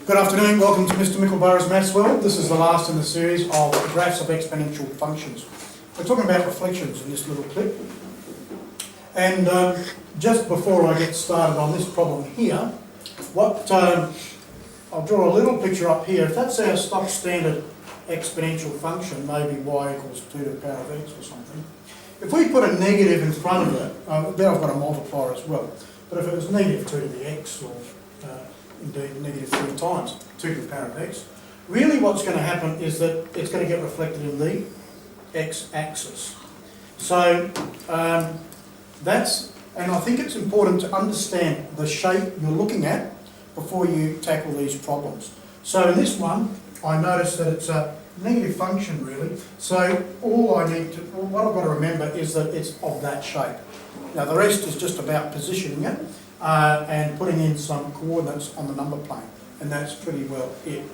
Good afternoon, welcome to Mr Mickleborough's Maths World. This is the last in the series of graphs of exponential functions. We're talking about reflections in this little clip. And just before I get started on this problem here, I'll draw a little picture up here. If that's our stock standard exponential function, maybe y equals 2 to the power of x or something, if we put a negative in front of it, then I've got a multiplier as well, but if it was negative 2 to the x, or indeed negative 3 times 2 to the power of x, really what's going to happen is that it's going to get reflected in the x-axis. So and I think it's important to understand the shape you're looking at before you tackle these problems. So in this one, I notice that it's a negative function really, so what I've got to remember is that it's of that shape. Now the rest is just about positioning it and putting in some coordinates on the number plane, and that's pretty well it.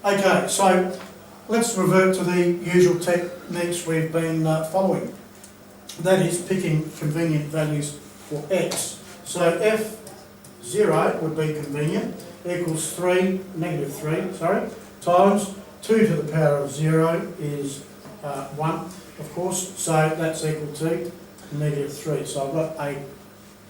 Okay, so let's revert to the usual techniques we've been following. That is picking convenient values for x. So f0 would be convenient, equals negative 3, times 2 to the power of 0 is 1, of course, so that's equal to negative 3. So I've got a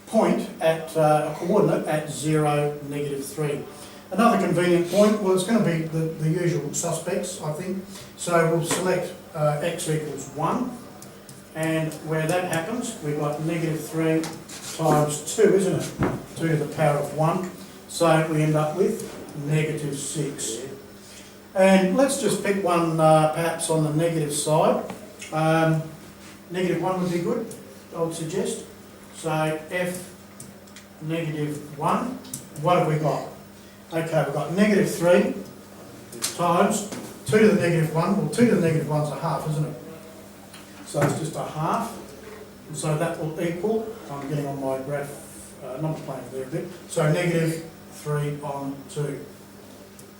point at a coordinate at 0, negative 3. Another convenient point, well, it's going to be the usual suspects, I think. So we'll select x equals 1, and where that happens, we've got negative 3 times 2, isn't it? 2 to the power of 1. So we end up with negative 6. And let's just pick one perhaps on the negative side. Negative 1 would be good, I would suggest. So f negative 1, what have we got? Okay, we've got negative 3 times 2 to the negative 1. Well, 2 to the negative 1 is a half, isn't it? So it's just a half. And so that will equal, I'm getting on my graph, number plane there a bit. So negative 3 on 2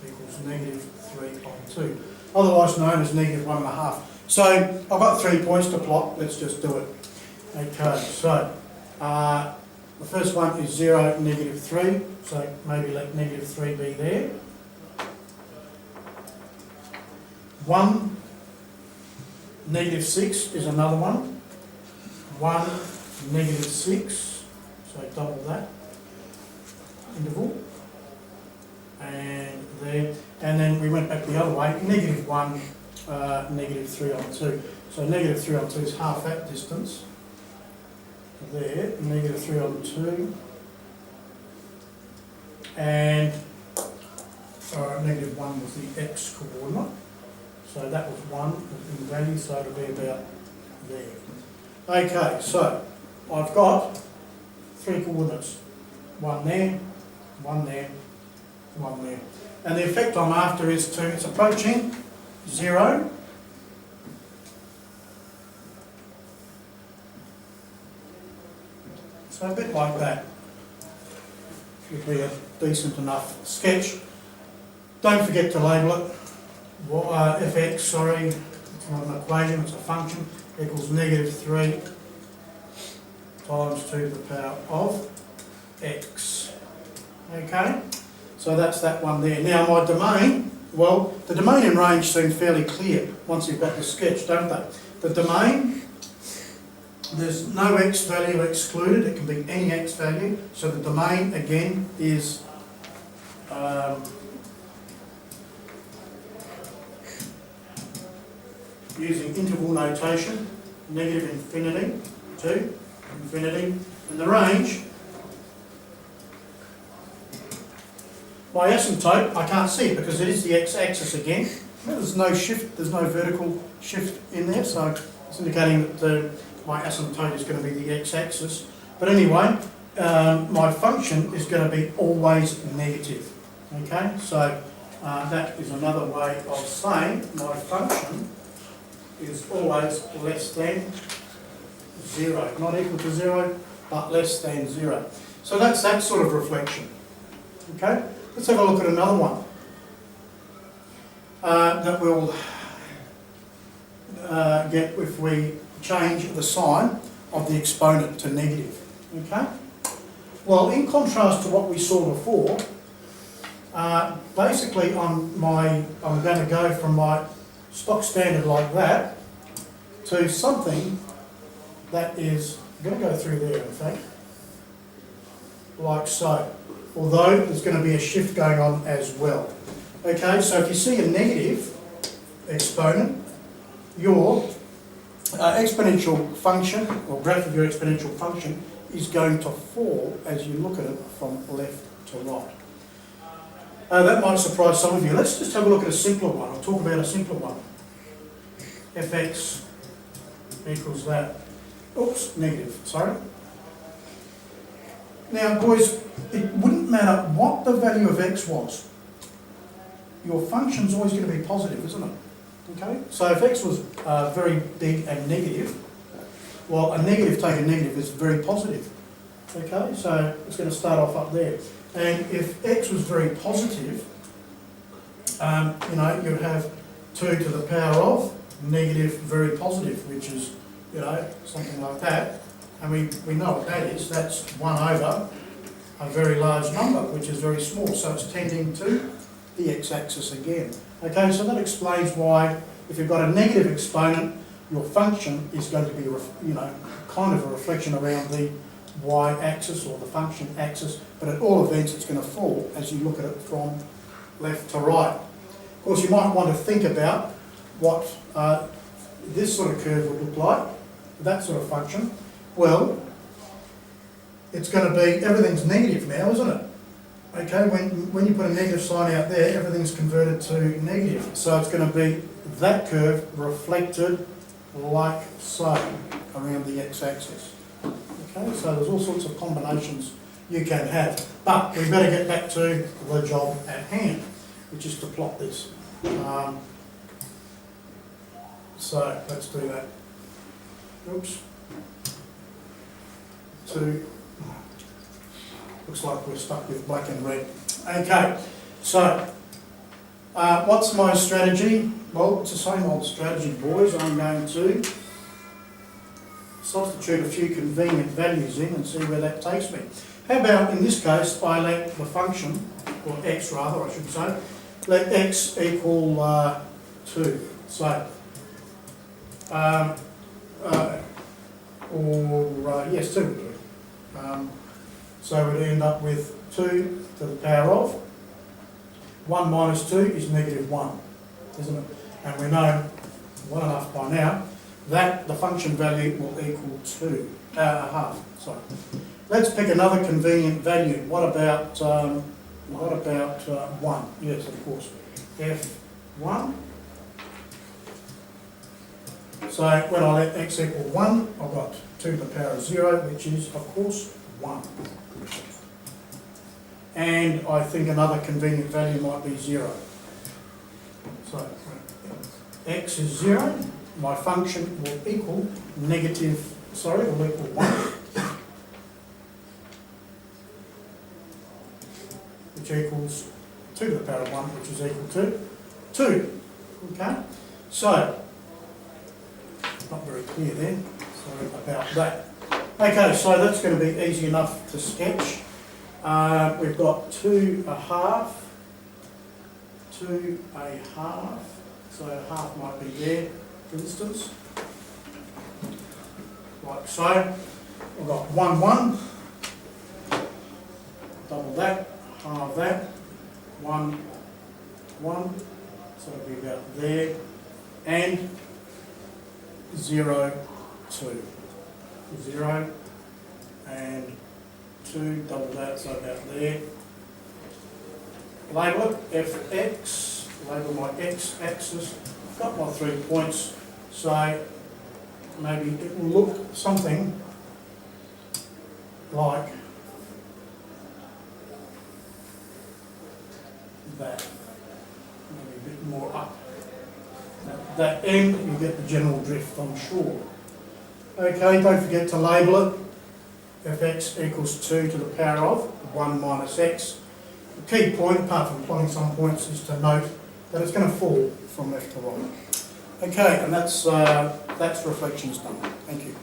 equals negative 3 on 2. Otherwise known as negative 1.5. So I've got 3 points to plot. Let's just do it. Okay, so the first one is 0, negative 3, so maybe let negative 3 be there. 1, negative 6 is another one. 1, negative 6, so double that interval. And there, and then we went back the other way, negative 1, negative 3 on 2. So negative 3 on 2 is half that distance. There, negative 3 on 2, and negative 1 was the x coordinate, so that was 1 in value, so it'll be about there. Okay, so I've got 3 coordinates, 1 there, 1 there, 1 there, and the effect I'm after is it's approaching 0. So a bit like that would be a decent enough sketch. Don't forget to label it. Fx, sorry, it's not an equation, it's a function, equals negative 3 times 2 to the power of x. Okay, so that's that one there. Now my domain, well, the domain and range seem fairly clear once you've got the sketch, don't they? The domain, there's no x value excluded, it can be any x value, so the domain again is using interval notation, negative infinity to infinity, and the range, by asymptote, I can't see it because it is the x-axis again. There's no shift, there's no vertical shift in there, so it's indicating that my asymptote is going to be the x-axis. But anyway, my function is going to be always negative. Okay, so that is another way of saying my function is always less than 0. Not equal to 0, but less than 0. So that's that sort of reflection. Okay, let's have a look at another one that we'll get if we change the sign of the exponent to negative. Okay? Well, in contrast to what we saw before, Basically I'm going to go from my stock standard like that to something that is, I'm going to go through there in fact, like so. Although there's going to be a shift going on as well. Okay, so if you see a negative exponent, your exponential function, or graph of your exponential function, is going to fall as you look at it from left to right. That might surprise some of you. Let's just have a look at a simpler one. I'll talk about a simpler one. fx equals that. Oops, negative, sorry. Now boys, it wouldn't matter what the value of x was. Your function's always going to be positive, isn't it? Okay? So if x was very big and negative, well, a negative taken negative is very positive. Okay? So it's going to start off up there. And if x was very positive, you know, you'd have 2 to the power of negative very positive, which is, you know, something like that. And we know what that is. That's 1 over a very large number, which is very small. So it's tending to the x-axis again. Okay, so that explains why if you've got a negative exponent, your function is going to be, you know, kind of a reflection around the y-axis or the function axis, but at all events it's going to fall as you look at it from left to right. Of course, you might want to think about what this sort of curve would look like, that sort of function. Well, it's going to be, everything's negative now, isn't it? Okay, when you put a negative sign out there, everything's converted to negative. So it's going to be that curve reflected like so around the x-axis. Okay, so there's all sorts of combinations you can have. But we better get back to the job at hand, which is to plot this. So let's do that. Oops. Looks like we're stuck with black and red. Okay, so what's my strategy? Well, it's the same old strategy, boys. I'm going to substitute a few convenient values in and see where that takes me. How about, in this case, I let the function, or x rather, I should say, let x equal 2. So, yes, 2 would do. So we'd end up with 2 to the power of 1 minus 2 is negative 1, isn't it? And we know well enough by now that the function value will equal 2, a half. Sorry. Let's pick another convenient value. What about 1? Yes, of course. f1. So when I let x equal 1, I've got 2 to the power of 0, which is, of course, 1. And I think another convenient value might be 0. So x is 0, my function will equal will equal 1. Which equals 2 to the power of 1, which is equal to 2. Okay? So, not very clear there, sorry about that. Okay, so that's going to be easy enough to sketch. We've got 2 a half, so a half might be there, for instance, like so. We've got 1, 1, double that, half that, 1, 1, so it'll be about there, and 0, 2. 0 and 2, double that, so about there. Label it fx, label my x-axis. I've got my 3 points, so maybe it will look something like that. Maybe a bit more up. At that end, you get the general drift, I'm sure. Okay, don't forget to label it. fx equals 2 to the power of 1 minus x. The key point, apart from plotting some points, is to note that it's going to fall from left to right. Okay, and that's reflections done. Thank you.